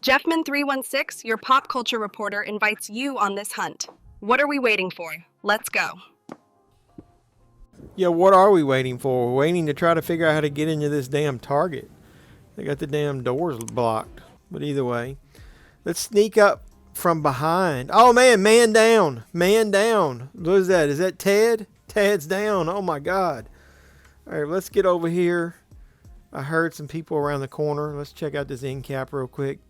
Jeffman316, your pop culture reporter, invites you on this hunt. What are we waiting for? Let's go. Yeah, what are we waiting for? We're waiting to try to figure out how to get into this damn Target. They got the damn doors blocked. But either way, let's sneak up from behind. Oh, man down. Man down. What is that? Is that Ted? Ted's down. Oh, my God. All right, let's get over here. I heard some people around the corner. Let's check out this end cap real quick.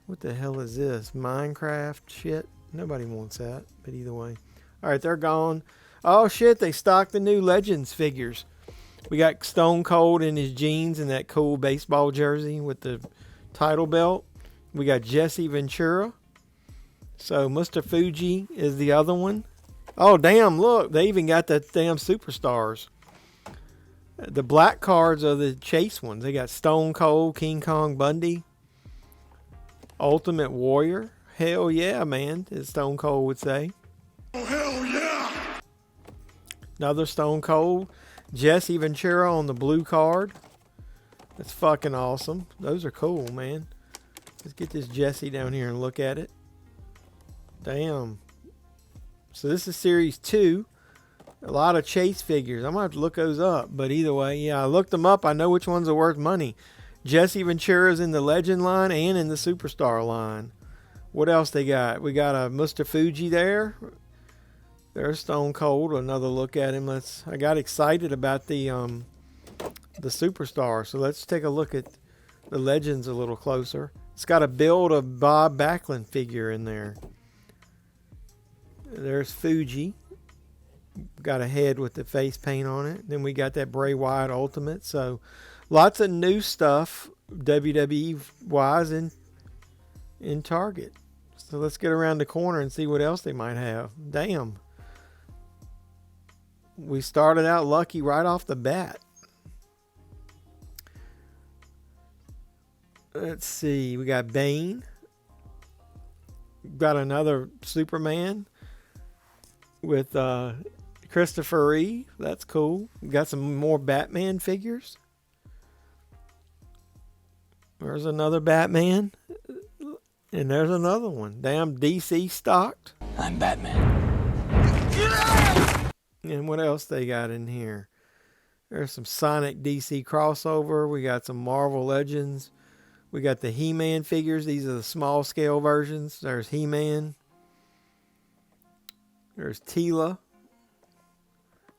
What the hell is this? Minecraft shit? Nobody wants that. But either way. All right, they're gone. Oh, shit. They stocked the new Legends figures. We got Stone Cold in his jeans and that cool baseball jersey with the title belt. We got Jesse Ventura. So Mr. Fuji is the other one. Oh, damn, look. They even got the damn superstars. The black cards are the chase ones. They got Stone Cold, King Kong Bundy, Ultimate Warrior. Hell yeah, man, as Stone Cold would say. Oh, hell yeah! Another Stone Cold. Jesse Ventura on the blue card. That's fucking awesome. Those are cool, man. Let's get this Jesse down here and look at it. Damn. So this is Series 2. A lot of chase figures. I'm going to have to look those up. But either way, yeah, I looked them up. I know which ones are worth money. Jesse Ventura's in the Legend line and in the Superstar line. What else they got? We got a Mr. Fuji there. There's Stone Cold. Another look at him. I got excited about the Superstar. So let's take a look at the Legends a little closer. It's got a build of Bob Backlund figure in there. There's Fuji. Got a head with the face paint on it. Then we got that Bray Wyatt Ultimate. So lots of new stuff WWE wise in Target. So let's get around the corner and see what else they might have. Damn. We started out lucky right off the bat. Let's see. We got Bane. Got another Superman with Christopher Reeve. That's cool. We got some more Batman figures. There's another Batman. And there's another one. Damn, DC stocked. I'm Batman. And what else they got in here? There's some Sonic DC crossover. We got some Marvel Legends. We got the He-Man figures. These are the small scale versions. There's He-Man. There's Teela.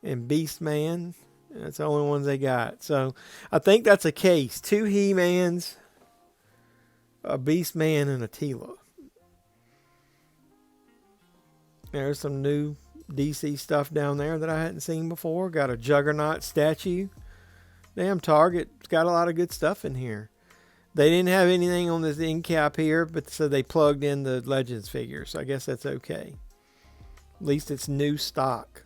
And Beastman. That's the only ones they got. So I think that's a case. 2 He-Mans, a Beastman, and a Teela. There's some new DC stuff down there that I hadn't seen before. Got a Juggernaut statue. Damn, Target's got a lot of good stuff in here. They didn't have anything on this end cap here, but so they plugged in the Legends figures. So I guess that's okay. At least it's new stock.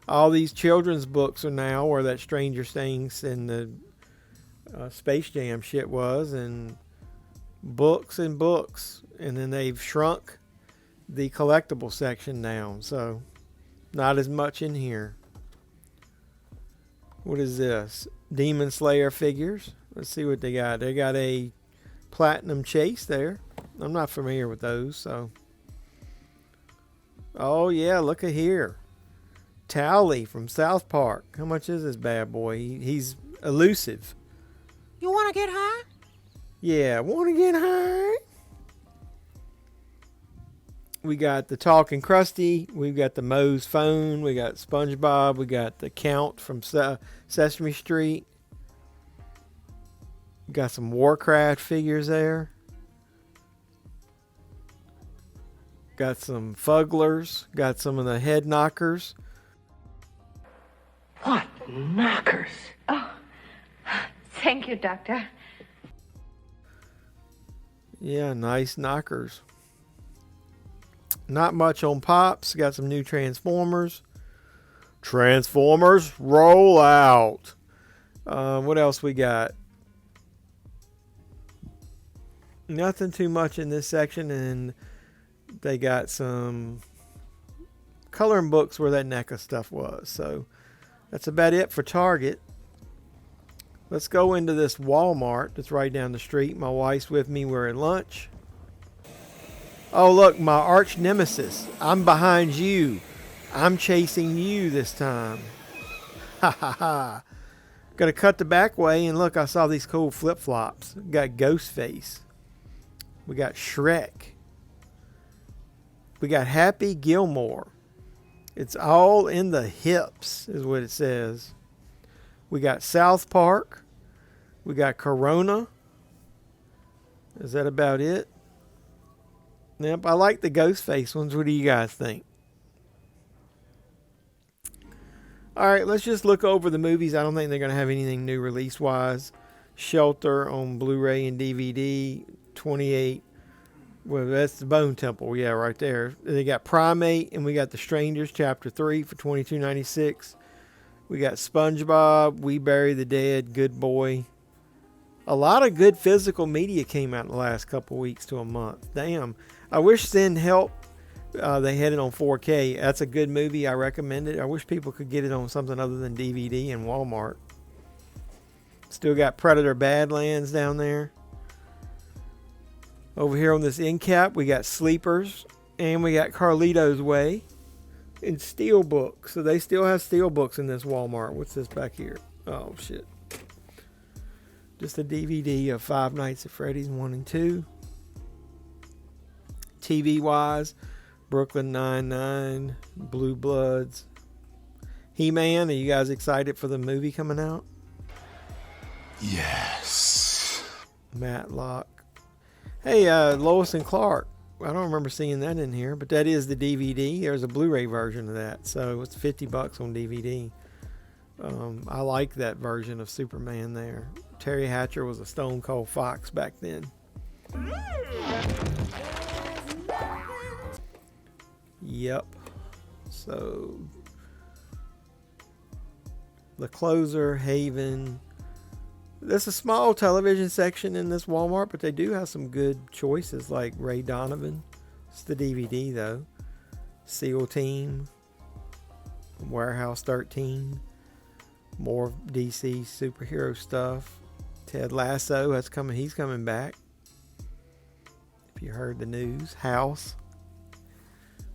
All these children's books are now where that Stranger Things and the Space Jam shit was, and books and books. And then they've shrunk the collectible section down, so not as much in here. What is this? Demon Slayer figures. Let's see what they got. They got a Platinum Chase there. I'm not familiar with those, so. Oh yeah, look at here. Towley from South Park. How much is this bad boy? He's elusive. You want to get high? Yeah, want to get high? We got the Talking Krusty. We've got the Moe's Phone. We got SpongeBob. We got the Count from Sesame Street. Got some Warcraft figures there. Got some Fugglers. Got some of the Head Knockers. What knockers? Oh, thank you, Doctor. Yeah, nice knockers. Not much on Pops. Got some new Transformers. Transformers, roll out. What else we got? Nothing too much in this section, and they got some coloring books where that NECA stuff was. So that's about it for Target. Let's go into this Walmart that's right down the street. My wife's with me. We're at lunch. Oh, look, my arch nemesis. I'm behind you. I'm chasing you this time. Ha ha ha. Gonna cut the back way, and look, I saw these cool flip-flops. We got Ghostface. We got Shrek. We got Happy Gilmore. It's all in the hips, is what it says. We got South Park. We got Corona. Is that about it? Yep, I like the Ghostface ones. What do you guys think? All right, let's just look over the movies. I don't think they're going to have anything new release-wise. Shelter on Blu-ray and DVD, 28. Well, that's the Bone Temple. Yeah, right there. They got Primate, and we got The Strangers, Chapter 3 for $22.96. We got SpongeBob, We Bury the Dead, Good Boy. A lot of good physical media came out in the last couple weeks to a month. Damn. I wish Send Help, they had it on 4K. That's a good movie. I recommend it. I wish people could get it on something other than DVD and Walmart. Still got Predator Badlands down there. Over here on this end cap, we got Sleepers. And we got Carlito's Way. And Steelbook. So they still have Steelbooks in this Walmart. What's this back here? Oh, shit. Just a DVD of Five Nights at Freddy's 1 and 2. TV-wise, Brooklyn Nine-Nine, Blue Bloods. He-Man, are you guys excited for the movie coming out? Yes. Matlock. Hey, Lois and Clark. I don't remember seeing that in here, but that is the DVD. There's a Blu-ray version of that, so it's $50 on DVD. I like that version of Superman there. Terry Hatcher was a Stone Cold Fox back then. Yep. So, The Closer, Haven. There's a small television section in this Walmart, but they do have some good choices like Ray Donovan. It's the DVD though. SEAL Team. Warehouse 13. More DC superhero stuff. Ted Lasso, that's coming. He's coming back. If you heard the news. House.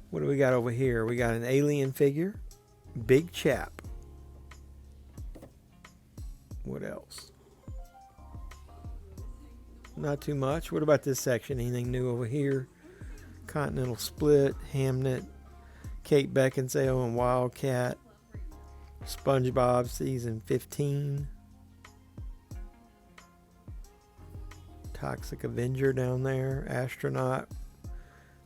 What do we got over here? We got an alien figure. Big Chap. What else? Not too much. What about this section? Anything new over here? Continental Split, Hamnet, Kate Beckinsale and Wildcat. SpongeBob season 15. Toxic Avenger down there. Astronaut.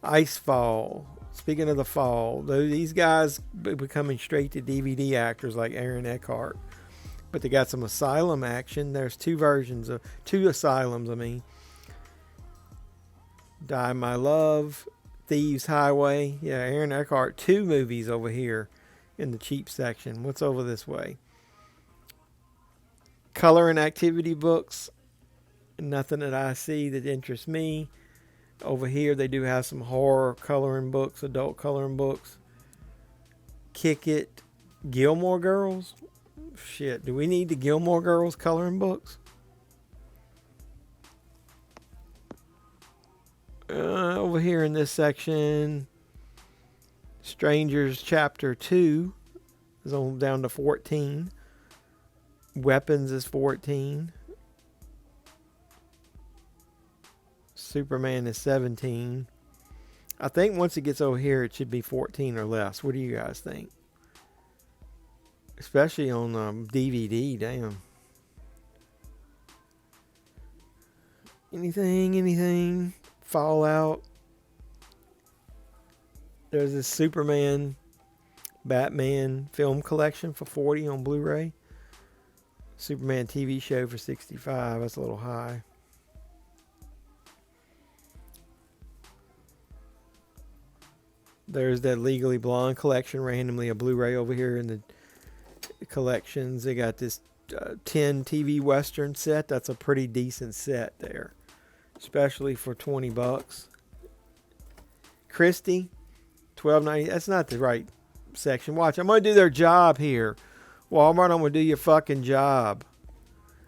Icefall. Speaking of the fall, these guys becoming straight to DVD actors like Aaron Eckhart. But they got some Asylum action. There's two Asylums, I mean. Die My Love, Thieves Highway. Yeah, Aaron Eckhart, 2 movies over here in the cheap section. What's over this way? Color and activity books. Nothing that I see that interests me. Over here, they do have some horror coloring books, adult coloring books. Kick It. Gilmore Girls. Shit, do we need the Gilmore Girls coloring books? Over here in this section, Strangers Chapter 2 is on down to 14. Weapons is 14. Superman is 17. I think once it gets over here, it should be 14 or less. What do you guys think? Especially on DVD, damn. Anything. Fallout. There's this Superman, Batman film collection for $40 on Blu-ray. Superman TV show for $65. That's a little high. There's that Legally Blonde collection, randomly a Blu-ray over here in the collections. They got this 10 TV Western set. That's a pretty decent set there, especially for $20. Christie, $12.90. That's not the right section. Watch, I'm gonna do their job here. Walmart, I'm gonna do your fucking job.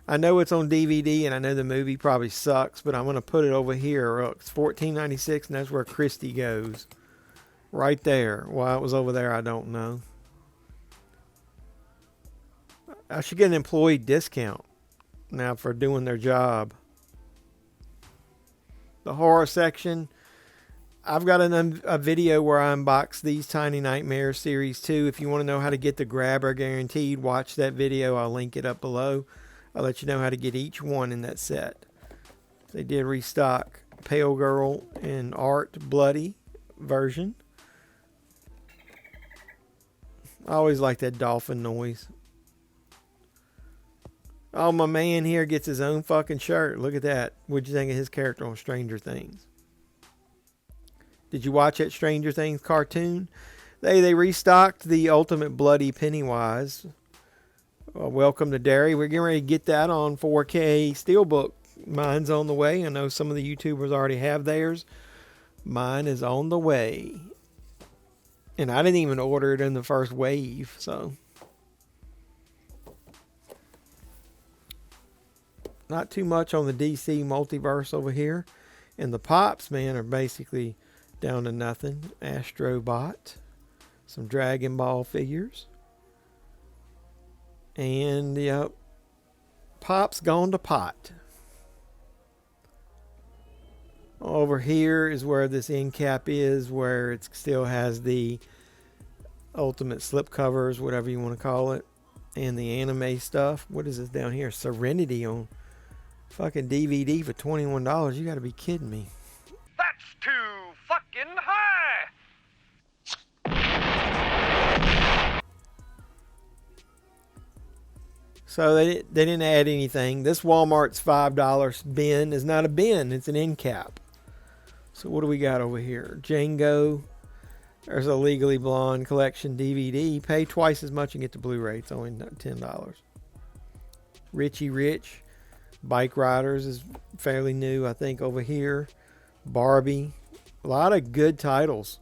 I know it's on DVD, and I know the movie probably sucks, but I'm going to put it over here. It's $14.96, and that's where Christy goes. Right there. Why it was over there, I don't know. I should get an employee discount now for doing their job. The horror section. I've got a video where I unbox these Tiny Nightmares Series 2. If you want to know how to get the grabber guaranteed, watch that video. I'll link it up below. I'll let you know how to get each one in that set. They did restock Pale Girl and Art Bloody version. I always like that dolphin noise. Oh, my man here gets his own fucking shirt. Look at that. What'd you think of his character on Stranger Things? Did you watch that Stranger Things cartoon? They restocked the Ultimate Bloody Pennywise. Welcome to Derry. We're getting ready to get that on 4K Steelbook. Mine's on the way. I know some of the YouTubers already have theirs. Mine is on the way. And I didn't even order it in the first wave, so. Not too much on the DC multiverse over here. And the Pops, man, are basically down to nothing. Astrobot. Some Dragon Ball figures. And, yep. Pop's gone to pot. Over here is where this end cap is, where it still has the ultimate slip covers, whatever you want to call it, and the anime stuff. What is this down here? Serenity on fucking DVD for $21. You got to be kidding me. That's too fucking high! So they didn't add anything. This Walmart's $5 bin is not a bin. It's an end cap. So what do we got over here? Django. There's a Legally Blonde collection DVD. Pay twice as much and get the Blu-ray. It's only $10. Richie Rich. Bike Riders is fairly new, I think, over here. Barbie. A lot of good titles.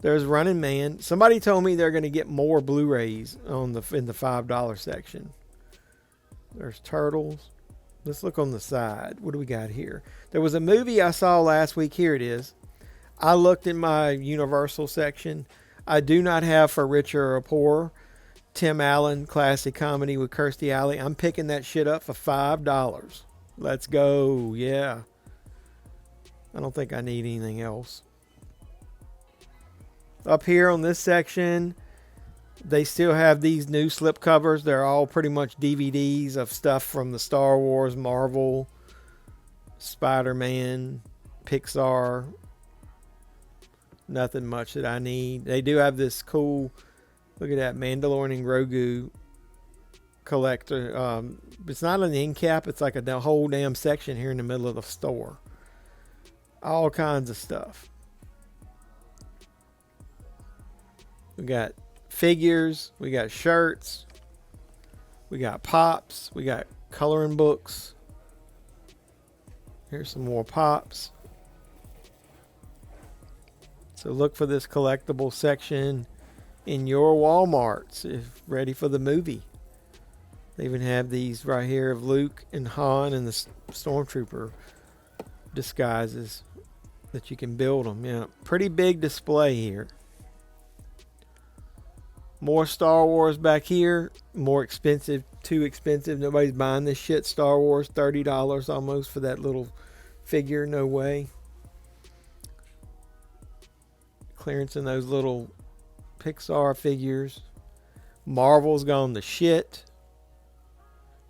There's Running Man. Somebody told me they're going to get more Blu-rays in the $5 section. There's Turtles. Let's look on the side. What do we got here? There was a movie I saw last week. Here it is. I looked in my Universal section. I do not have For Richer or Poorer. Tim Allen classic comedy with Kirstie Alley. I'm picking that shit up for $5. Let's go. Yeah. I don't think I need anything else. Up here on this section, they still have these new slip covers. They're all pretty much DVDs of stuff from the Star Wars, Marvel, Spider-Man, Pixar. Nothing much that I need. They do have this cool, look at that, Mandalorian and Grogu collector. It's not an end cap. It's like a whole damn section here in the middle of the store. All kinds of stuff. We got figures. We got shirts. We got pops. We got coloring books. Here's some more pops. So look for this collectible section in your Walmarts if ready for the movie. They even have these right here of Luke and Han and the Stormtrooper disguises that you can build them. Yeah, pretty big display here. More Star Wars back here. More expensive. Too expensive. Nobody's buying this shit. Star Wars, $30 almost for that little figure. No way. Clearance in those little Pixar figures. Marvel's gone to shit.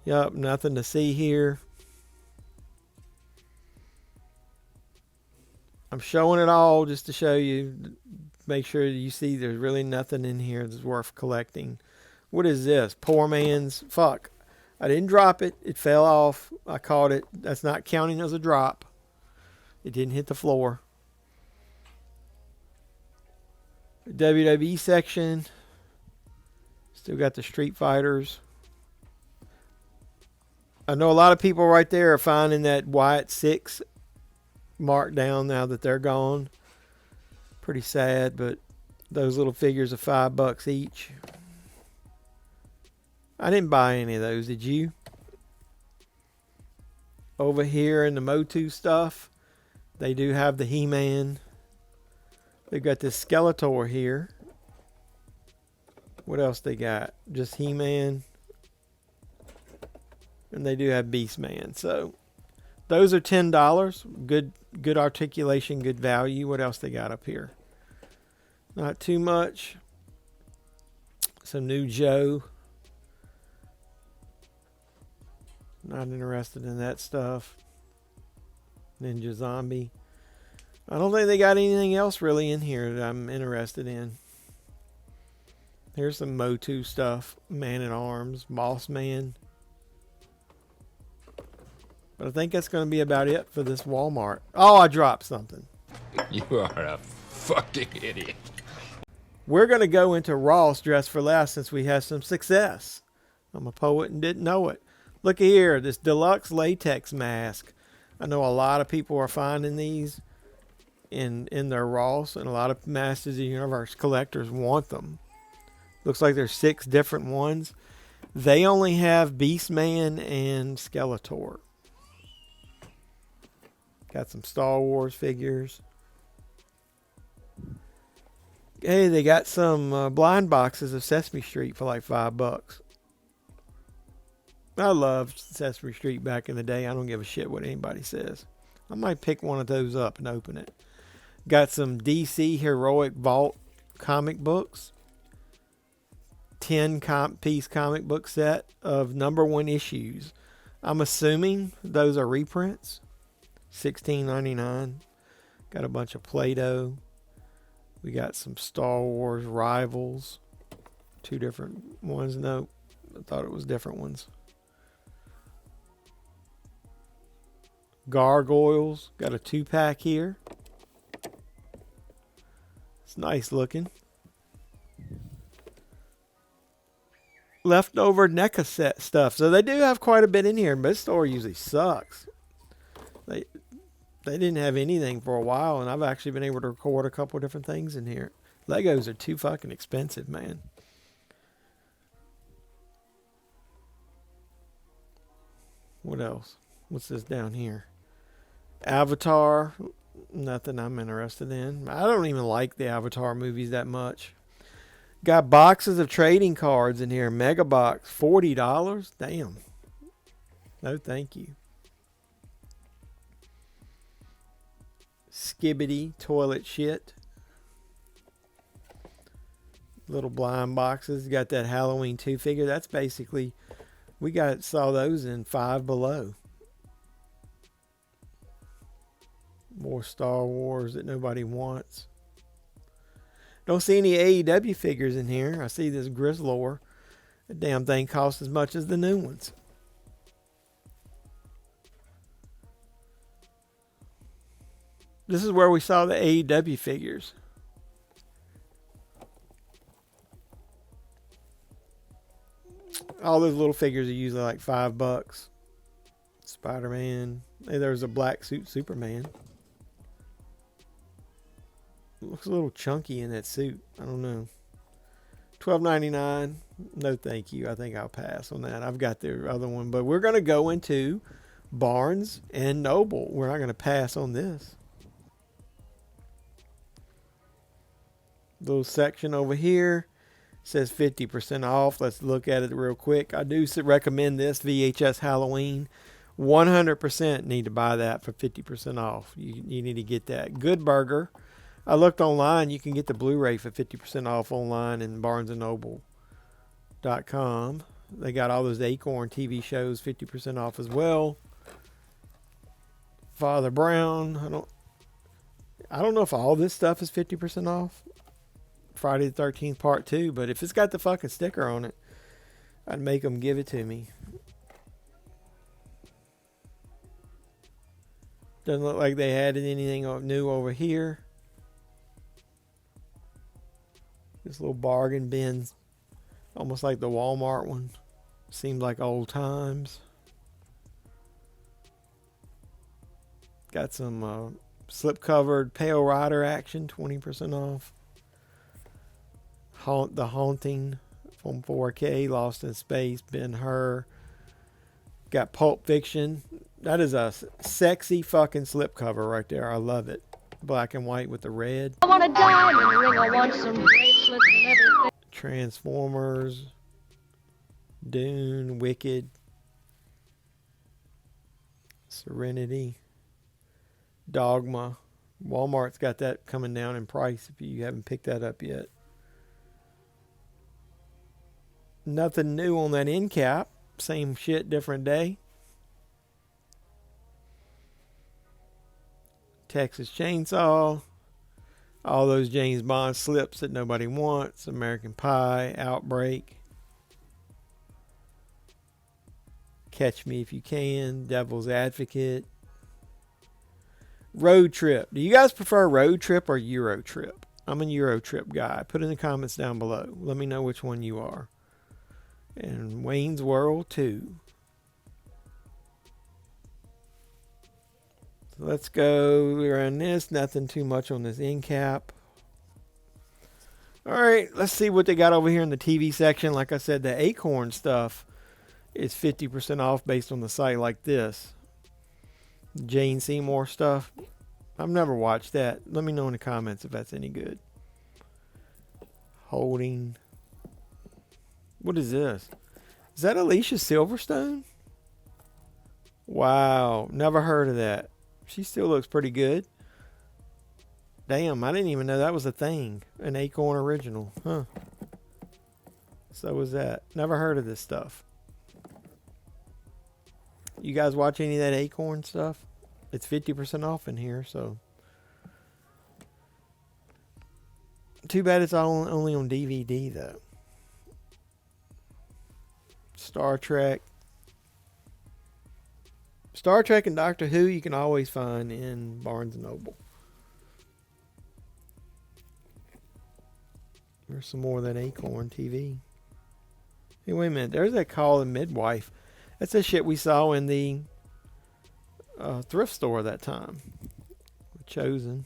Yup, nothing to see here. I'm showing it all just to show you. Make sure you see there's really nothing in here that's worth collecting. What is this? Poor man's... Fuck. I didn't drop it. It fell off. I caught it. That's not counting as a drop. It didn't hit the floor. WWE section. Still got the Street Fighters. I know a lot of people right there are finding that Wyatt 6 marked down now that they're gone. Pretty sad, but those little figures are $5 each. I didn't buy any of those, did you? Over here in the MOTU stuff, they do have the He-Man. They've got this Skeletor here. What else they got? Just He-Man. And they do have Beastman. So those are $10. Good articulation, good value. What else they got up here? Not too much. Some new Joe. Not interested in that stuff. Ninja Zombie. I don't think they got anything else really in here that I'm interested in. Here's some MOTU stuff. Man at Arms. Boss Man. But I think that's going to be about it for this Walmart. Oh, I dropped something. You are a fucking idiot. We're going to go into Ross Dress for Less since we have some success. I'm a poet and didn't know it. Look here, this deluxe latex mask. I know a lot of people are finding these in their Ross, and a lot of Masters of the Universe collectors want them. Looks like there's 6 different ones. They only have Beastman and Skeletor. Got some Star Wars figures. Hey, they got some blind boxes of Sesame Street for like $5. I loved Sesame Street back in the day. I don't give a shit what anybody says. I might pick one of those up and open it. Got some DC Heroic Vault comic books. 10-piece comic book set of #1 issues. I'm assuming those are reprints. $16.99. Got a bunch of Play-Doh. We got some Star Wars Rivals. 2 different ones. Nope. I thought it was different ones. Gargoyles. Got a 2-pack here. It's nice looking. Leftover NECA set stuff. So they do have quite a bit in here. But this store usually sucks. They didn't have anything for a while, and I've actually been able to record a couple of different things in here. Legos are too fucking expensive, man. What else? What's this down here? Avatar. Nothing I'm interested in. I don't even like the Avatar movies that much. Got boxes of trading cards in here. Mega box. $40. Damn. No, thank you. Skibbity toilet shit. Little blind boxes. Got that Halloween 2 figure. That's basically, saw those in Five Below. More Star Wars that nobody wants. Don't see any AEW figures in here. I see this Grizzlor. The damn thing costs as much as the new ones. This is where we saw the AEW figures. All those little figures are usually like $5. Spider-Man. Hey, there's a black suit Superman. Looks a little chunky in that suit. I don't know. $12.99. No, thank you. I think I'll pass on that. I've got the other one, but we're going to go into Barnes and Noble. We're not going to pass on this. Little section over here says 50% off. Let's look at it real quick. I do recommend this VHS Halloween. 100% need to buy that for 50% off. You need to get that. Good Burger. I looked online. You can get the Blu-ray for 50% off online in barnesandnoble.com. They got all those Acorn TV shows 50% off as well. Father Brown. I don't know if all this stuff is 50% off. Friday the 13th Part 2, but if it's got the fucking sticker on it, I'd make them give it to me. Doesn't look like they added anything new over here. This little bargain bin, almost like the Walmart one. Seems like old times. Got some slip-covered Pale Rider action, 20% off. The Haunting from 4K, Lost in Space, Ben-Hur. Got Pulp Fiction. That is a sexy fucking slipcover right there. I love it. Black and white with the red. I want a diamond ring, I want some bracelets and everything. Transformers. Dune. Wicked. Serenity. Dogma. Walmart's got that coming down in price if you haven't picked that up yet. Nothing new on that end cap. Same shit, different day. Texas Chainsaw. All those James Bond slips that nobody wants. American Pie. Outbreak. Catch Me If You Can. Devil's Advocate. Road Trip. Do you guys prefer Road Trip or Euro Trip? I'm a Euro Trip guy. Put in the comments down below. Let me know which one you are. And Wayne's World 2. So let's go around this. Nothing too much on this end cap. Alright, let's see what they got over here in the TV section. Like I said, the Acorn stuff is 50% off based on the site like this. Jane Seymour stuff. I've never watched that. Let me know in the comments if that's any good. Holding. What is this? Is that Alicia Silverstone? Wow. Never heard of that. She still looks pretty good. Damn, I didn't even know that was a thing. An Acorn original. Huh. So was that. Never heard of this stuff. You guys watch any of that Acorn stuff? It's 50% off in here, so. Too bad it's only on DVD, though. Star Trek. Star Trek and Doctor Who you can always find in Barnes & Noble. There's some more of that Acorn TV. Hey, wait a minute. There's that Call and Midwife. That's the shit we saw in the thrift store that time. Chosen.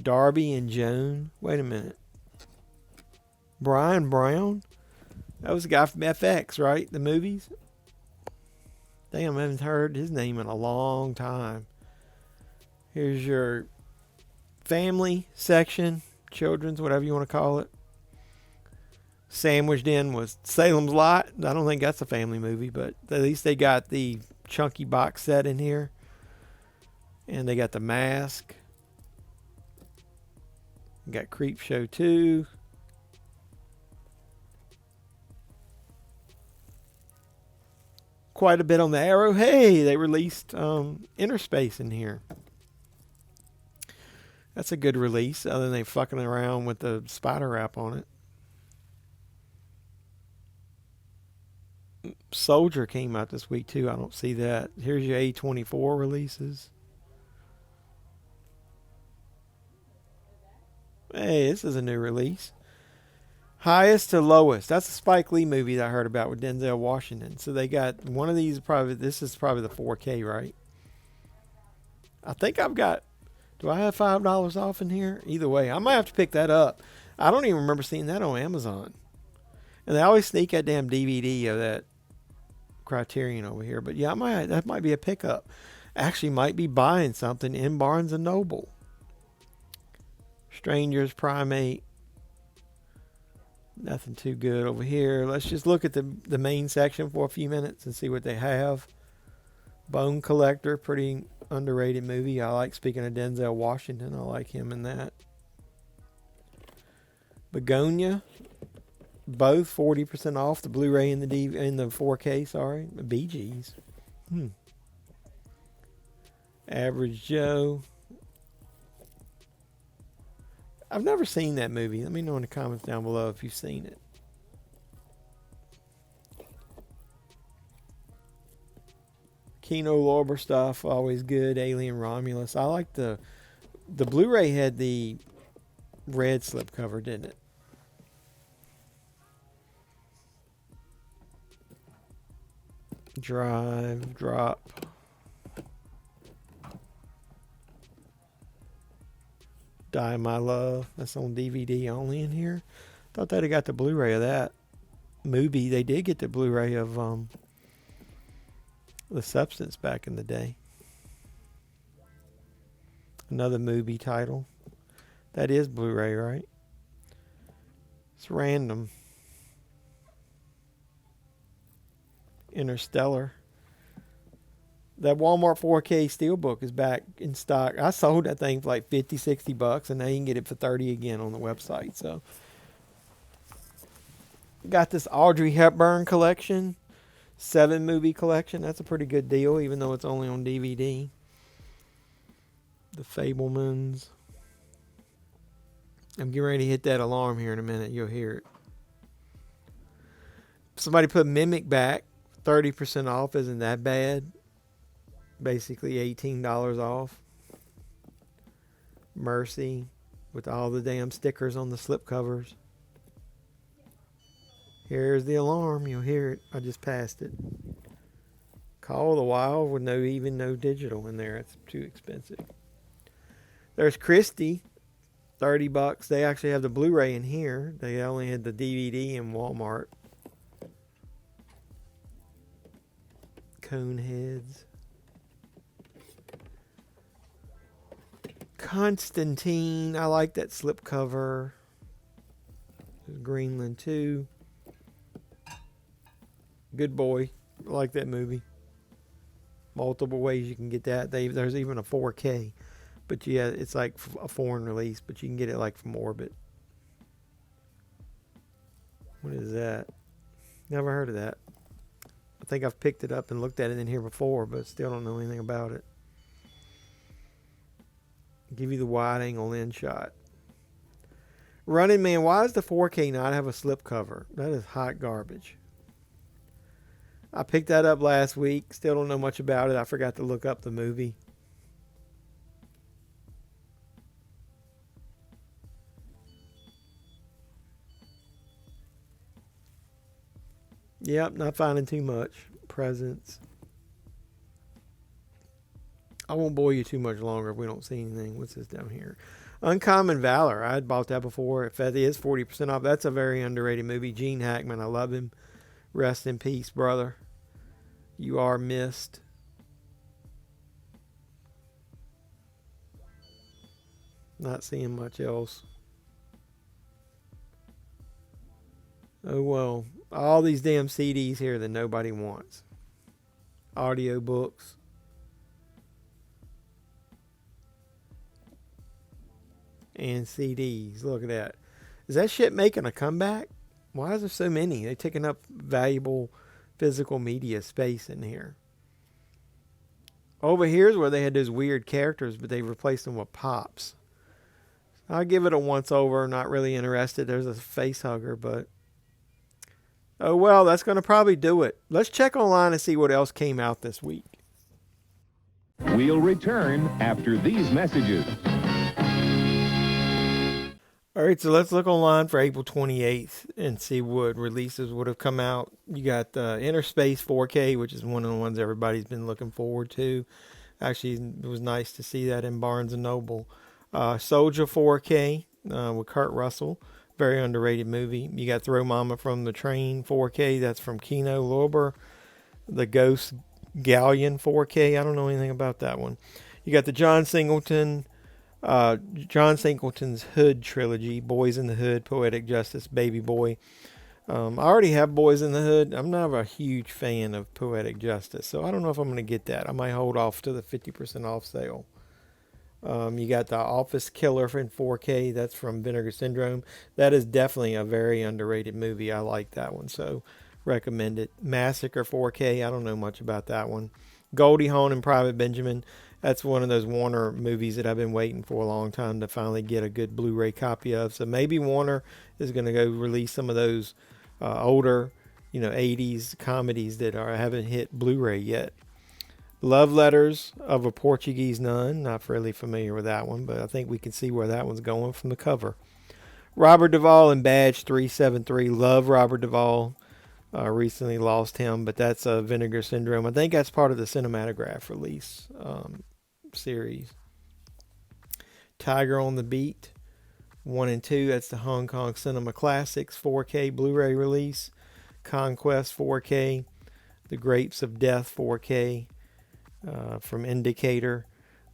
Darby and Joan. Wait a minute. Brian Brown? That was the guy from FX, right? The movies? Damn, I haven't heard his name in a long time. Here's your family section. Children's, whatever you want to call it. Sandwiched in was Salem's Lot. I don't think that's a family movie, but at least they got the chunky box set in here. And they got The Mask. Got Creep Show 2. Quite a bit on the Arrow. Hey, they released Inner Space in here. That's a good release, other than they fucking around with the spider wrap on it. Soldier came out this week too. I don't see that. Here's your A24 releases. Hey, this is a new release. Highest to Lowest. That's a Spike Lee movie that I heard about with Denzel Washington. So they got one of these. This is probably the 4K, right? I think I've got. Do I have $5 off in here? Either way, I might have to pick that up. I don't even remember seeing that on Amazon. And they always sneak that damn DVD of that Criterion over here. But yeah, that might be a pickup. Actually, might be buying something in Barnes and Noble. Strangers, Primate. Nothing too good over here. Let's just look at the main section for a few minutes and see what they have. Bone Collector, pretty underrated movie. I like, speaking of Denzel Washington, I like him in that. Begonia, both 40% off, the Blu-ray and the 4K, sorry. Bee Gees. Average Joe. I've never seen that movie. Let me know in the comments down below if you've seen it. Kino Lorber stuff, always good. Alien Romulus. I like the Blu-ray had the red slipcover, didn't it? Drive, Drop. Die My Love. That's on DVD only in here. Thought they'd have got the Blu-ray of that movie. They did get the Blu-ray of The Substance back in the day. Another movie title. That is Blu-ray, right? It's random. Interstellar. That Walmart 4K Steelbook is back in stock. I sold that thing for like 50, 60 bucks, and now you can get it for 30 again on the website. So, got this Audrey Hepburn collection, 7-movie collection. That's a pretty good deal, even though it's only on DVD. The Fablemans. I'm getting ready to hit that alarm here in a minute. You'll hear it. Somebody put Mimic back. 30% off. Isn't that bad? Basically $18 off. Mercy. With all the damn stickers on the slipcovers. Here's the alarm. You'll hear it. I just passed it. Call the Wild with no digital in there. It's too expensive. There's Christie. 30 bucks. They actually have the Blu-ray in here. They only had the DVD in Walmart. Coneheads. Constantine. I like that slipcover. There's Greenland 2. Good Boy. I like that movie. Multiple ways you can get that. There's even a 4K. But yeah, it's like a foreign release, but you can get it like from Orbit. What is that? Never heard of that. I think I've picked it up and looked at it in here before, but still don't know anything about it. Give you the wide angle in shot. Running Man, why does the 4K not have a slipcover? That is hot garbage. I picked that up last week. Still don't know much about it. I forgot to look up the movie. Yep, not finding too much. Presents. I won't bore you too much longer if we don't see anything. What's this down here? Uncommon Valor. I had bought that before. If that is 40% off, that's a very underrated movie. Gene Hackman, I love him. Rest in peace, brother. You are missed. Not seeing much else. Oh well. All these damn CDs here that nobody wants. Audio books. And CDs. Look at that. Is that shit making a comeback? Why is there so many? They're taking up valuable physical media space in here. Over here's where they had those weird characters, but they replaced them with pops. I'll give it a once over. Not really interested. There's a face hugger, but oh well, that's going to probably do it. Let's check online and see what else came out this week. We'll return after these messages. All right, so let's look online for April 28th and see what releases would have come out. You got Inner Space 4K, which is one of the ones everybody's been looking forward to. Actually, it was nice to see that in Barnes & Noble. Soldier 4K with Kurt Russell. Very underrated movie. You got Throw Mama from the Train 4K. That's from Kino Lorber. The Ghost Galleon 4K. I don't know anything about that one. You got the John Singleton's Hood trilogy. Boys in the Hood, Poetic Justice, Baby Boy. I already have Boys in the Hood. I'm not a huge fan of Poetic Justice, so I don't know if I'm going to get that. I might hold off to the 50% off sale. You got the Office Killer in 4K. That's from Vinegar Syndrome. That is definitely a very underrated movie. I like that one, so recommend it. Massacre 4K. I don't know much about that one. Goldie Hawn and Private Benjamin. That's one of those Warner movies that I've been waiting for a long time to finally get a good Blu-ray copy of. So maybe Warner is going to go release some of those older, 80s comedies that haven't hit Blu-ray yet. Love Letters of a Portuguese Nun. Not really familiar with that one, but I think we can see where that one's going from the cover. Robert Duvall and Badge 373. Love Robert Duvall. Recently lost him, but that's a Vinegar Syndrome. I think that's part of the Cinematograph release series. Tiger on the Beat 1 and 2, that's the Hong Kong Cinema Classics 4K Blu-ray release. Conquest 4K. The Grapes of Death 4K from Indicator.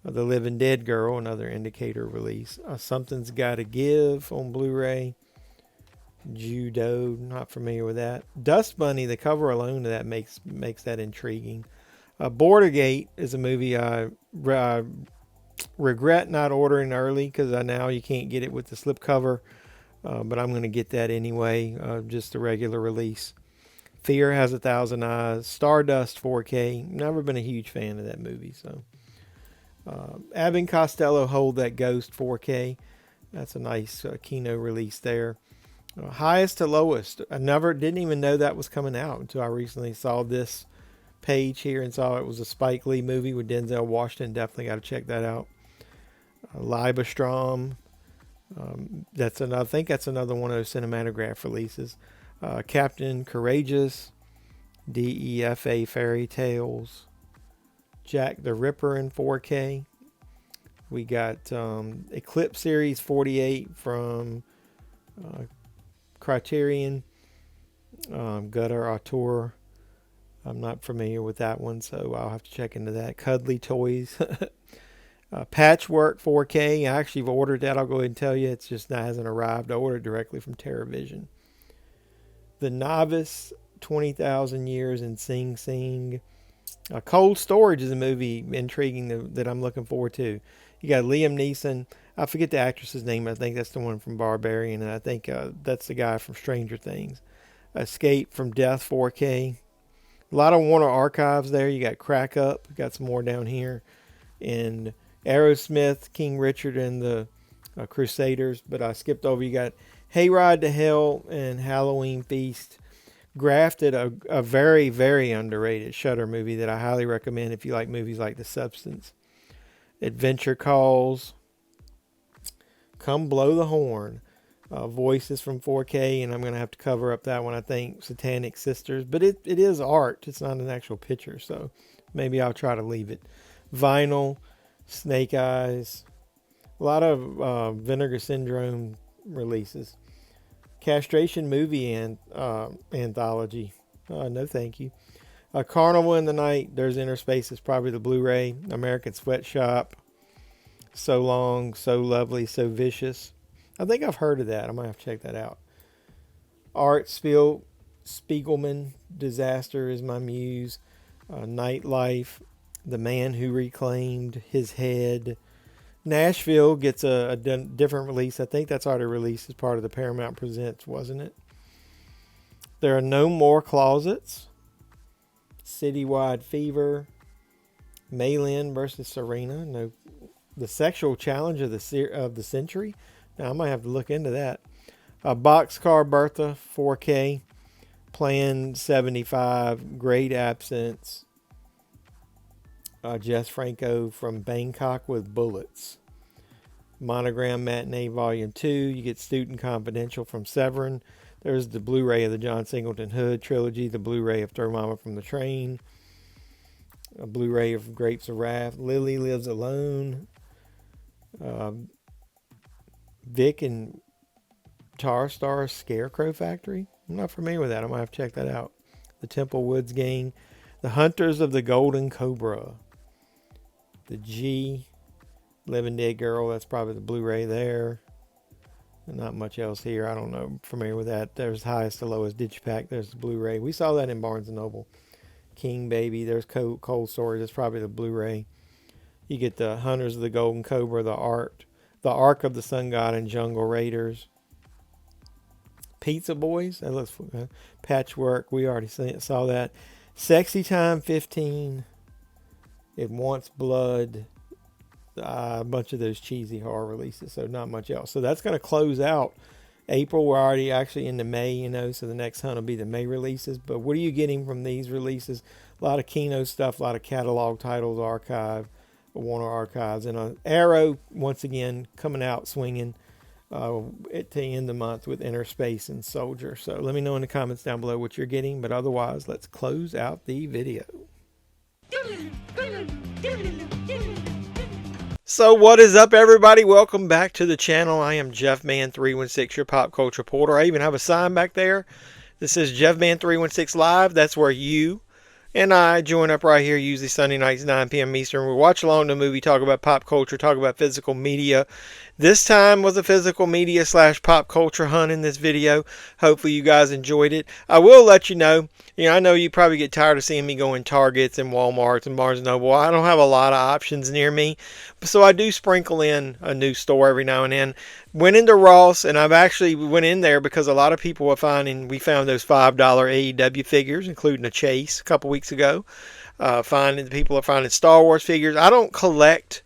The Living Dead Girl, another Indicator release. Something's Gotta Give on Blu-ray. Judo, not familiar with that. Dust Bunny, the cover alone of that makes that intriguing. Bordergate is a movie I regret not ordering early because now you can't get it with the slipcover, but I'm going to get that anyway, just the regular release. Fear Has a Thousand Eyes, Stardust 4K. Never been a huge fan of that movie, so. Abbott and Costello Hold That Ghost 4K. That's a nice Kino release there. Highest to Lowest. I didn't even know that was coming out until I recently saw this page here and saw it was a Spike Lee movie with Denzel Washington. Definitely got to check that out. Libestrom. I think that's another one of those Cinematograph releases. Captain Courageous. DEFA Fairy Tales. Jack the Ripper in 4K. We got Eclipse Series 48 from Criterion. Gutter Auteur. I'm not familiar with that one, so I'll have to check into that. Cuddly Toys. Patchwork 4K. I actually have ordered that. I'll go ahead and tell you. It's just hasn't arrived. I ordered directly from TerraVision. The Novice, 20,000 Years in Sing Sing. Cold Storage is a movie intriguing that I'm looking forward to. You got Liam Neeson. I forget the actress's name. I think that's the one from Barbarian, and I think that's the guy from Stranger Things. Escape from Death 4K. A lot of Warner Archives there. You got Crack Up. Got some more down here. And Aerosmith, King Richard, and the Crusaders. But I skipped over. You got Hayride to Hell and Halloween Feast. Grafted, a very, very underrated Shudder movie that I highly recommend if you like movies like The Substance. Adventure Calls. Come Blow the Horn. Voices from 4K, and I'm going to have to cover up that one, I think. Satanic Sisters. But it is art. It's not an actual picture, so maybe I'll try to leave it. Vinyl. Snake Eyes. A lot of Vinegar Syndrome releases. Castration Movie and Anthology. No thank you. Carnival in the Night. There's Inner Spaces, probably the Blu-ray. American Sweatshop. So Long, So Lovely, So Vicious. I think I've heard of that. I might have to check that out. Art Spiegelman. Disaster Is My Muse. Nightlife. The Man Who Reclaimed His Head. Nashville gets a different release. I think that's already released as part of the Paramount Presents, wasn't it? There Are No More Closets. Citywide Fever. Maylin versus Serena. No, the Sexual Challenge of the Century. Now I might have to look into that. Boxcar Bertha 4K. Plan 75. Great Absence. Jess Franco from Bangkok with Bullets. Monogram Matinee Volume 2. You get Student Confidential from Severin. There's the Blu-ray of the John Singleton Hood trilogy. The Blu-ray of Throw Mama from the Train. A Blu-ray of Grapes of Wrath. Lily Lives Alone. Vic and Tar Star Scarecrow Factory. I'm not familiar with that. I might have to check that out. The Temple Woods Gang. The Hunters of the Golden Cobra. The G. Living Dead Girl. That's probably the Blu-ray there. And not much else here. I don't know. Familiar with that. There's Highest to Lowest Digipack. There's the Blu-ray. We saw that in Barnes & Noble. King Baby. There's Cold Storage. That's probably the Blu-ray. You get the Hunters of the Golden Cobra. The Ark of the Sun God and Jungle Raiders. Pizza Boys. That looks Patchwork. We already saw that. Sexy Time 15. It Wants Blood. A bunch of those cheesy horror releases. So not much else. So that's going to close out April. We're already actually into May, so the next hunt will be the May releases. But what are you getting from these releases? A lot of Kino stuff, a lot of catalog titles, archive, Warner Archives, and Arrow, once again, coming out swinging at the end of the month with Inner Space and Soldier. So let me know in the comments down below what you're getting. But otherwise, let's close out the video. So what is up, everybody? Welcome back to the channel. I am JeffMan316, your pop culture reporter. I even have a sign back there that says JeffMan316 Live. That's where you and I join up right here, usually Sunday nights, 9 p.m. Eastern. We watch along the movie, talk about pop culture, talk about physical media. This time was a physical media / pop culture hunt in this video. Hopefully you guys enjoyed it. I will let you know, I know you probably get tired of seeing me go in Targets and Walmarts and Barnes & Noble. I don't have a lot of options near me, so I do sprinkle in a new store every now and then. Went into Ross, and I've actually went in there because a lot of people were finding, we found those $5 AEW figures, including a Chase a couple weeks ago. People are finding Star Wars figures. I don't collect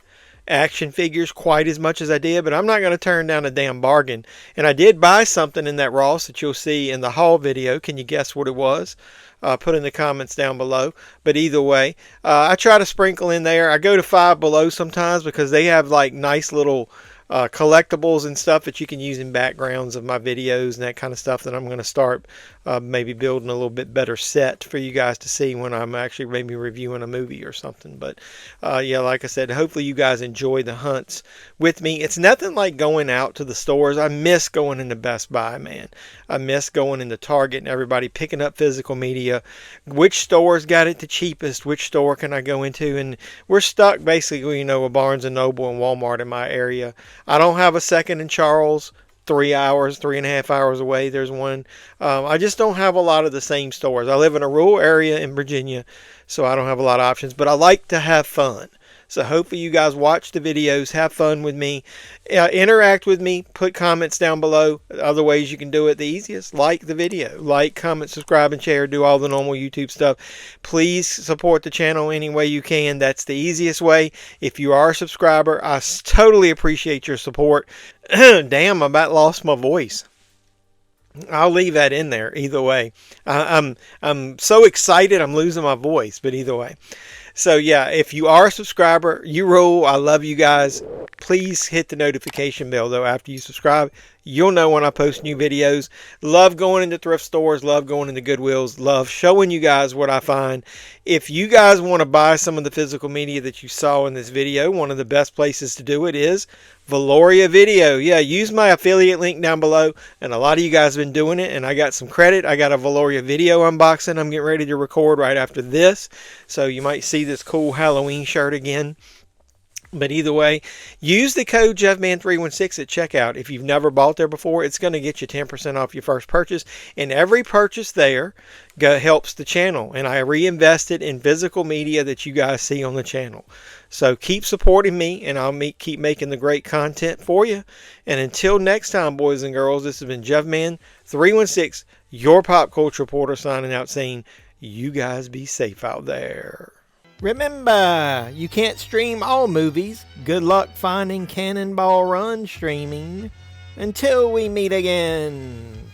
action figures quite as much as I did, but I'm not going to turn down a damn bargain. And I did buy something in that Ross that you'll see in the haul video. Can you guess what it was? Put in the comments down below. But either way, I try to sprinkle in there. I go to Five Below sometimes because they have like nice little collectibles and stuff that you can use in backgrounds of my videos and that kind of stuff that I'm going to start maybe building a little bit better set for you guys to see when I'm actually maybe reviewing a movie or something. But yeah, like I said, hopefully you guys enjoy the hunts with me. It's nothing like going out to the stores. I miss going into Best Buy, man. I miss going into Target and everybody picking up physical media. Which store's got it the cheapest? Which store can I go into? And we're stuck basically, with Barnes & Noble and Walmart in my area. I don't have a second in Charles. 3.5 hours away, there's one. I just don't have a lot of the same stores. I live in a rural area in Virginia, so I don't have a lot of options, but I like to have fun. So hopefully you guys watch the videos, have fun with me, interact with me, put comments down below. Other ways you can do it, the easiest, like the video. Like, comment, subscribe, and share. Do all the normal YouTube stuff. Please support the channel any way you can. That's the easiest way. If you are a subscriber, I totally appreciate your support. Damn, I about lost my voice. I'll leave that in there either way. I'm so excited I'm losing my voice, but either way. So yeah, if you are a subscriber, you rule. I love you guys. Please hit the notification bell though after you subscribe. You'll know when I post new videos. Love going into thrift stores, love going into Goodwills, love showing you guys what I find. If you guys want to buy some of the physical media that you saw in this video, one of the best places to do it is Valoria Video. Yeah, use my affiliate link down below, and a lot of you guys have been doing it, and I got some credit. I got a Valoria Video unboxing I'm getting ready to record right after this, so you might see this cool Halloween shirt again. But either way, use the code JeffMan316 at checkout. If you've never bought there before, it's going to get you 10% off your first purchase. And every purchase there helps the channel. And I reinvest it in physical media that you guys see on the channel. So keep supporting me, and I'll keep making the great content for you. And until next time, boys and girls, this has been JeffMan316, your pop culture reporter, signing out saying, you guys be safe out there. Remember, you can't stream all movies. Good luck finding Cannonball Run streaming. Until we meet again.